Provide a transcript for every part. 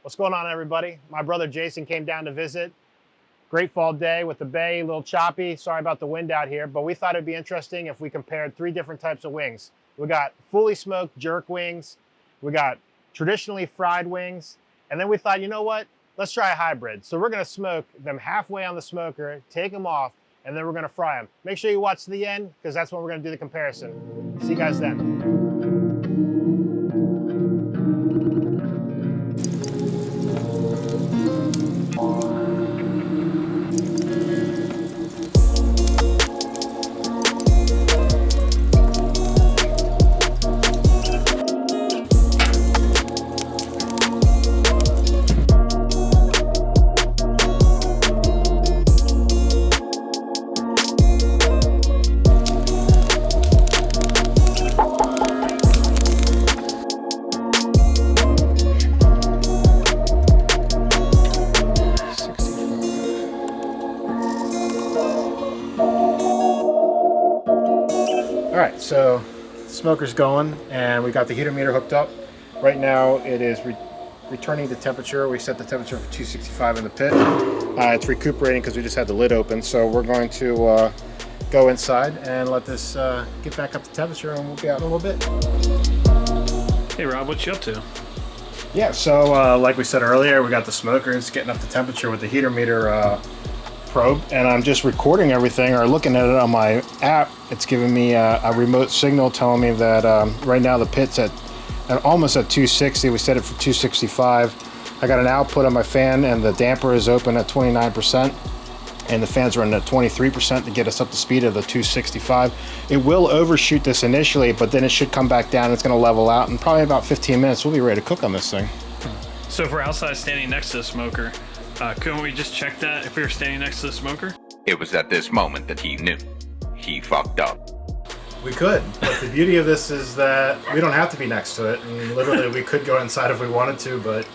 What's going on, everybody? My brother Jason came down to visit. Great fall day with the bay, a little choppy. Sorry about the wind out here, but we thought it'd be interesting if we compared 3 different types of wings. We got fully smoked jerk wings, we got traditionally fried wings, and then we thought, you know what? Let's try a hybrid. So we're gonna smoke them halfway on the smoker, take them off, and then we're gonna fry them. Make sure you watch to the end, because that's when we're gonna do the comparison. See you guys then. Alright, so smoker's going and we got the heater meter hooked up. Right now it is returning the temperature. We set the temperature for 265 in the pit. It's recuperating because we just had the lid open, so we're going to go inside and let this get back up to temperature, and we'll be out in a little bit. Hey Rob, what you up to? Yeah, so like we said earlier, we got the smoker. It's getting up to temperature with the heater meter probe, and I'm just recording everything or looking at it on my app. It's giving me a remote signal telling me that right now the pit's at almost at 260. We set it for 265. I got an output on my fan, and the damper is open at 29%, and the fan's running at 23% to get us up to speed of the 265. It will overshoot this initially, but then it should come back down. It's going to level out, and probably about 15 minutes we'll be ready to cook on this thing. So if we're outside standing next to the smoker, couldn't we just check that if we were standing next to the smoker? It was at this moment that he knew. He fucked up. We could, but the beauty of this is that we don't have to be next to it. And literally, we could go inside if we wanted to, but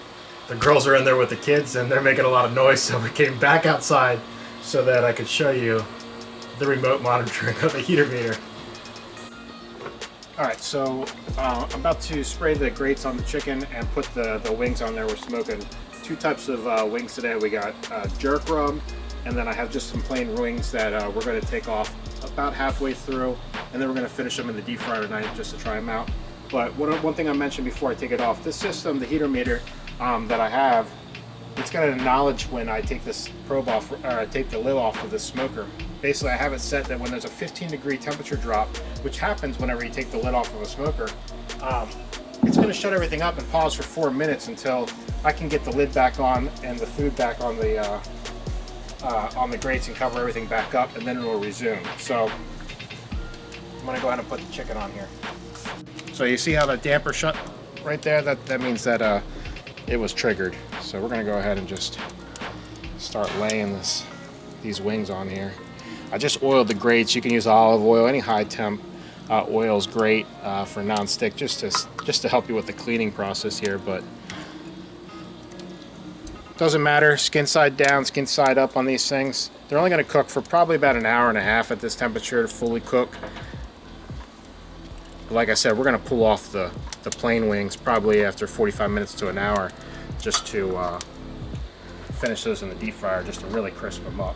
the girls are in there with the kids and they're making a lot of noise, so we came back outside so that I could show you the remote monitoring of the heater meter. Alright, so I'm about to spray the grates on the chicken and put the wings on there. We're smoking 2 types of wings today. We got jerk rub, and then I have just some plain wings that we're going to take off about halfway through, and then we're going to finish them in the deep fryer tonight just to try them out. But one thing I mentioned before I take it off, this system, the heater meter that I have, it's going to acknowledge when I take this probe off, or I take the lid off of the smoker. Basically, I have it set that when there's a 15-degree temperature drop, which happens whenever you take the lid off of a smoker, it's going to shut everything up and pause for 4 minutes until I can get the lid back on and the food back on the grates and cover everything back up, and then it will resume. So I'm going to go ahead and put the chicken on here. So you see how the damper shut right there? That means that it was triggered. So we're going to go ahead and just start laying these wings on here. I just oiled the grates. You can use olive oil, any high temp oil is great for non-stick, just to help you with the cleaning process here. But doesn't matter, skin side down, skin side up on these things. They're only going to cook for probably about an hour and a half at this temperature to fully cook. But like I said, we're going to pull off the plain wings probably after 45 minutes to an hour, just to finish those in the deep fryer, just to really crisp them up.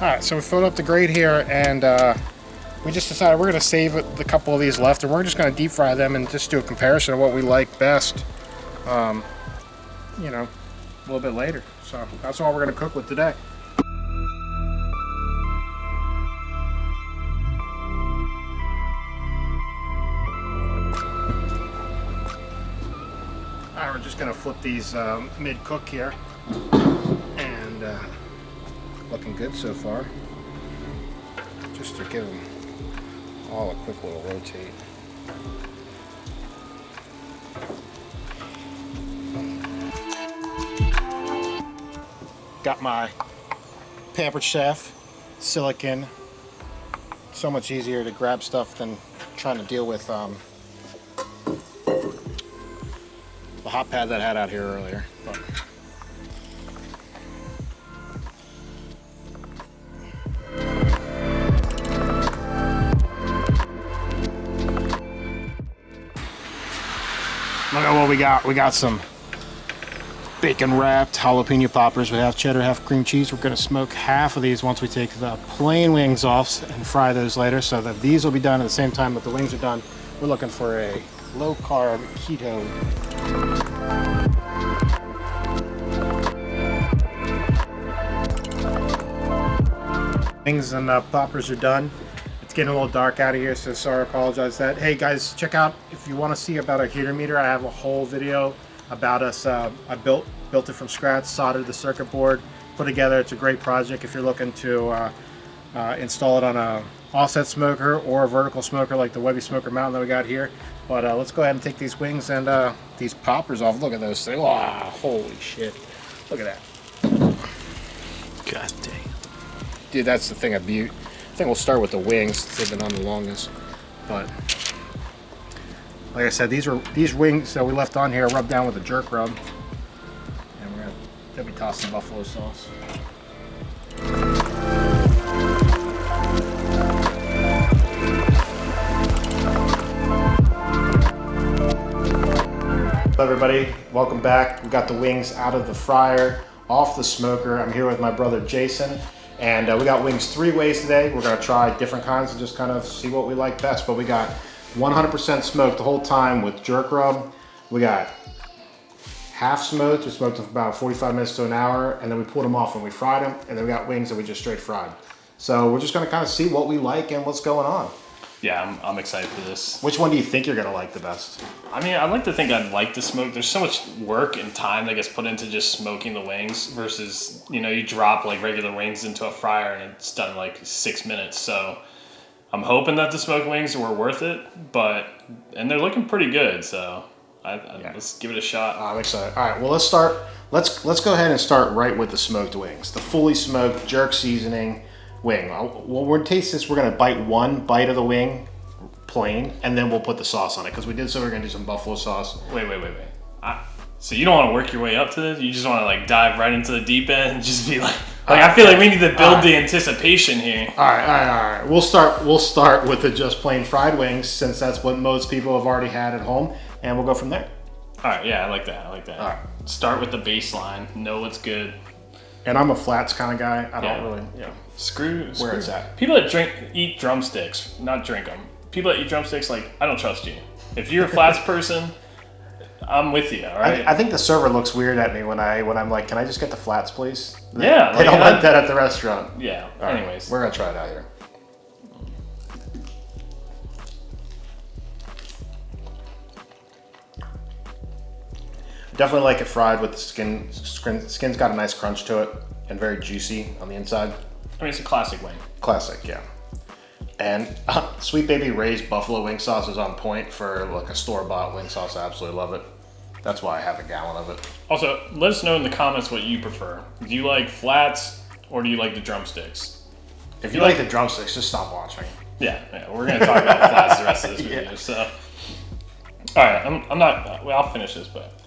Alright, so we filled up the grate here, and we just decided we're going to save the couple of these left, and we're just going to deep fry them and just do a comparison of what we like best, you know, a little bit later. So that's all we're going to cook with today. Alright, we're just going to flip these mid-cook here, and looking good so far. Just to give them all a quick little rotate. Got my Pampered Chef silicone. So much easier to grab stuff than trying to deal with the hot pad that I had out here earlier. But. Look at what we got. We got some bacon wrapped jalapeno poppers with half cheddar, half cream cheese. We're gonna smoke half of these once we take the plain wings off and fry those later, so that these will be done at the same time that the wings are done. We're looking for a low carb keto. Wings and poppers are done. It's getting a little dark out of here, so sorry, I apologize that. Hey guys, check out, if you want to see about our heater meter, I have a whole video about us. I built it from scratch, soldered the circuit board, put together. It's a great project if you're looking to install it on a offset smoker or a vertical smoker like the WEBER smoker mountain that we got here. But let's go ahead and take these wings and these poppers off. Look at those things. Wow, holy shit. Look at that. God dang. Dude, that's the thing of beauty. I think we'll start with the wings. They've been on the longest. But like I said, these wings that we left on here rubbed down with a jerk rub. And we're gonna be tossing buffalo sauce. Hello everybody, welcome back. We got the wings out of the fryer, off the smoker. I'm here with my brother Jason, and we got wings 3 ways today. We're gonna try different kinds and just kind of see what we like best. But we got 100% smoked the whole time with jerk rub. We got half smoked. We smoked them for about 45 minutes to an hour, and then we pulled them off and we fried them. And then we got wings that we just straight fried. So we're just gonna kind of see what we like and what's going on. Yeah, I'm excited for this. Which one do you think you're gonna like the best? I mean, I'd like to think I'd like to smoke. There's so much work and time that gets put into just smoking the wings versus, you know, you drop like regular wings into a fryer and it's done in like 6 minutes. So I'm hoping that the smoked wings were worth it, and they're looking pretty good. So let's give it a shot. I'm excited. All right, well let's start. Let's go ahead and start right with the smoked wings, the fully smoked jerk seasoning wing. Well, we're gonna taste this. We're gonna bite one bite of the wing plain, and then we'll put the sauce on it because we did. So we're gonna do some buffalo sauce. Wait. So you don't want to work your way up to this? You just want to like dive right into the deep end and just be like I feel like we need to build the anticipation here. All right. We'll start with the just plain fried wings since that's what most people have already had at home, and we'll go from there. All right, yeah, I like that. All right. Start with the baseline. Know what's good. And I'm a flats kind of guy. I don't really, Screw where it's at. People that eat drumsticks, not drink them. People that eat drumsticks, like, I don't trust you. If you're a flats person, I'm with you, all right? I think the server looks weird at me when I'm like, can I just get the flats, please? Yeah. They don't like that at the restaurant. Yeah, anyways. We're going to try it out here. Definitely like it fried with the skin. Skin's got a nice crunch to it and very juicy on the inside. I mean, it's a classic wing. Classic, yeah. And Sweet Baby Ray's buffalo wing sauce is on point for like a store-bought wing sauce. I absolutely love it. That's why I have a gallon of it. Also, let us know in the comments what you prefer. Do you like flats or do you like the drumsticks? If you like the drumsticks, just stop watching. Yeah, we're gonna talk about flats the rest of this video. So, all right, I'm not. Well, I'll finish this, but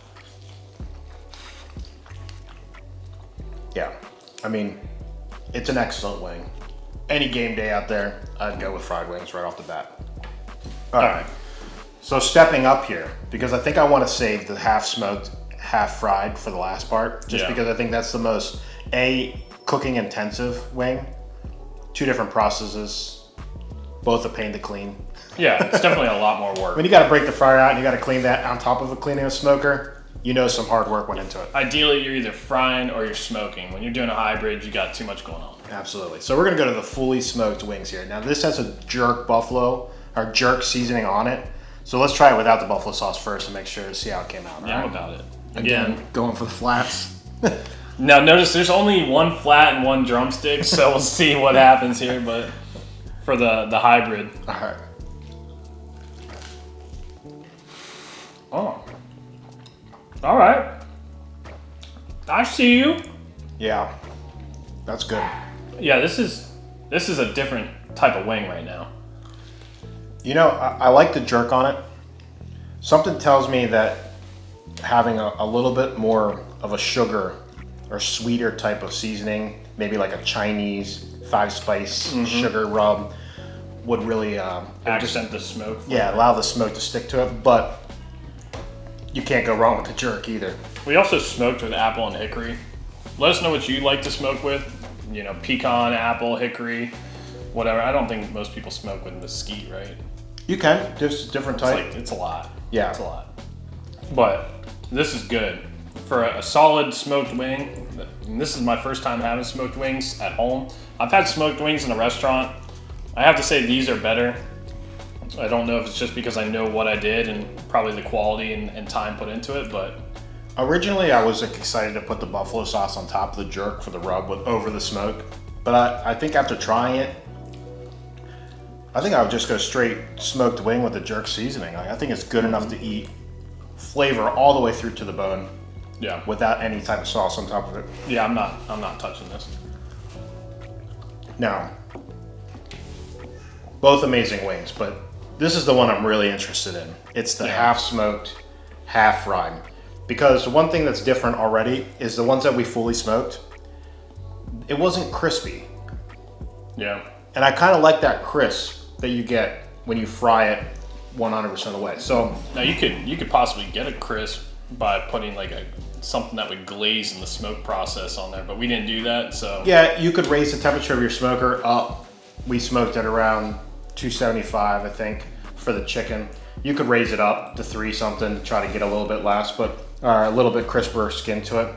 yeah, I mean, it's an excellent wing. Any game day out there, I'd go with fried wings right off the bat. All right. So stepping up here, because I think I want to save the half smoked, half fried for the last part, just because I think that's the most cooking intensive wing. 2 different processes, both a pain to clean. Yeah, it's definitely a lot more work. When you got to break the fryer out and you got to clean that on top of cleaning a smoker, you know some hard work went into it. Ideally, you're either frying or you're smoking. When you're doing a hybrid, you got too much going on. Absolutely. So we're gonna go to the fully smoked wings here. Now this has a jerk seasoning on it. So let's try it without the buffalo sauce first and make sure to see how it came out. Yeah, I'm about it. Again, going for the flats. Now notice there's only 1 flat and 1 drumstick, so we'll see what happens here. But for the hybrid. All right. Oh. All right. I see you. Yeah, that's good. Yeah, this is a different type of wing right now. You know, I like the jerk on it. Something tells me that having a little bit more of a sugar or sweeter type of seasoning, maybe like a Chinese 5-spice sugar rub, would really Accent the smoke. allow the smoke to stick to it. But you can't go wrong with the jerk either. We also smoked with apple and hickory. Let us know what you like to smoke with. You know, pecan, apple, hickory, whatever. I don't think most people smoke with mesquite, right? You can. There's different type. It's a lot. Yeah. It's a lot. But this is good. For a solid smoked wing, and this is my first time having smoked wings at home. I've had smoked wings in a restaurant. I have to say these are better. I don't know if it's just because I know what I did and probably the quality and time put into it, but Originally, I was excited to put the buffalo sauce on top of the jerk for the rub over the smoke. But I think after trying it, I think I would just go straight smoked wing with the jerk seasoning. I think it's good enough to eat flavor all the way through to the bone. yeah. Without any type of sauce on top of it. Yeah, I'm not touching this. Now, both amazing wings, but this is the one I'm really interested in. It's the half smoked, half fried. Because the one thing that's different already is the ones that we fully smoked, it wasn't crispy. Yeah. And I kind of like that crisp that you get when you fry it 100% of the way. So Now you could possibly get a crisp by putting like something that would glaze in the smoke process on there, but we didn't do that, so yeah, you could raise the temperature of your smoker up. We smoked at around 275, I think, for the chicken. You could raise it up to 3 something to try to get a little bit less, but a little bit crisper skin to it.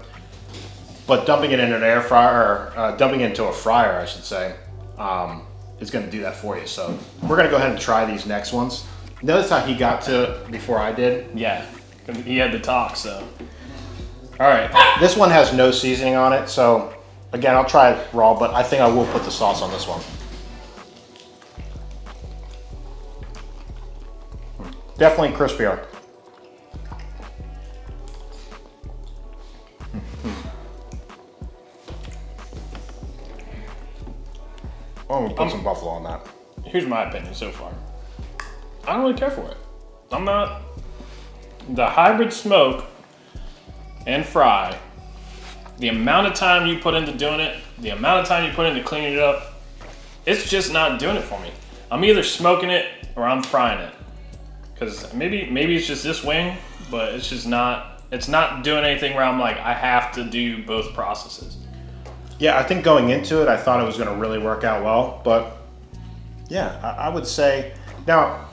But dumping it in an air fryer, or dumping it into a fryer, I should say, is going to do that for you. So we're going to go ahead and try these next ones. Notice how he got to it before I did. yeah. He had to talk, so. All right. This one has no seasoning on it, so again, I'll try it raw, but I think I will put the sauce on this one. Definitely crispier. Oh, we'll put some buffalo on that. Here's my opinion so far. I don't really care for it. I'm not. The hybrid smoke and fry, the amount of time you put into doing it, the amount of time you put into cleaning it up, it's just not doing it for me. I'm either smoking it or I'm frying it. Because maybe it's just this wing, but it's just not, it's not doing anything where I'm like, I have to do both processes. Yeah, I think going into it, I thought it was going to really work out well, but yeah, I would say now.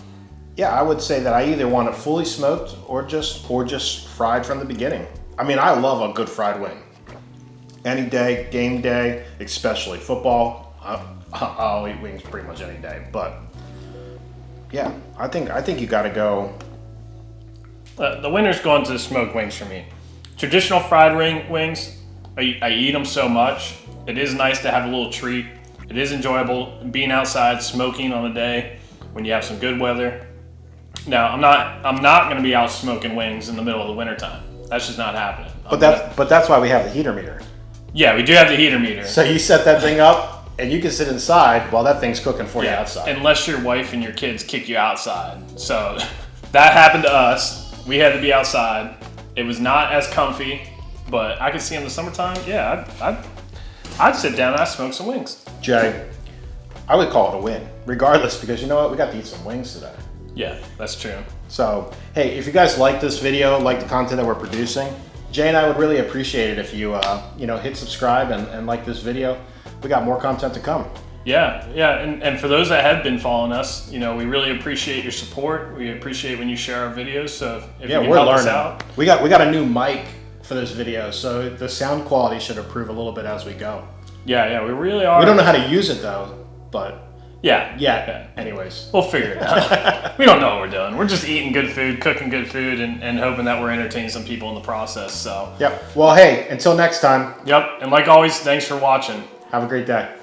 Yeah, I would say that I either want it fully smoked or just fried from the beginning. I mean, I love a good fried wing. Any day, game day, especially football. I'll eat wings pretty much any day. But yeah, I think you got to go. The winner's going to the smoked wings for me. Traditional fried wings, I eat them so much. It is nice to have a little treat. It is enjoyable being outside smoking on a day when you have some good weather. Now, I'm not going to be out smoking wings in the middle of the wintertime. That's just not happening. But that's why we have the Heatermeter. Yeah, we do have the Heatermeter. So you set that thing up, and you can sit inside while that thing's cooking for you outside. Unless your wife and your kids kick you outside. So that happened to us. We had to be outside. It was not as comfy, but I could see in the summertime, yeah, I'd sit down and I'd smoke some wings. Jay, I would call it a win, regardless, because you know what? We got to eat some wings today. Yeah, that's true. So, hey, if you guys like this video, like the content that we're producing, Jay and I would really appreciate it if you, hit subscribe and like this video. We got more content to come. Yeah, and for those that have been following us, we really appreciate your support. We appreciate when you share our videos. So if you can we're help learning. us out, We got a new mic for this video, so the sound quality should improve a little bit as we go. yeah, we really are. We don't know how to use it though, but yeah. anyways. We'll figure it out. We don't know what we're doing. We're just eating good food, cooking good food, and hoping that we're entertaining some people in the process. So. Yep. Well, hey, until next time. Yep. And like always, thanks for watching. Have a great day.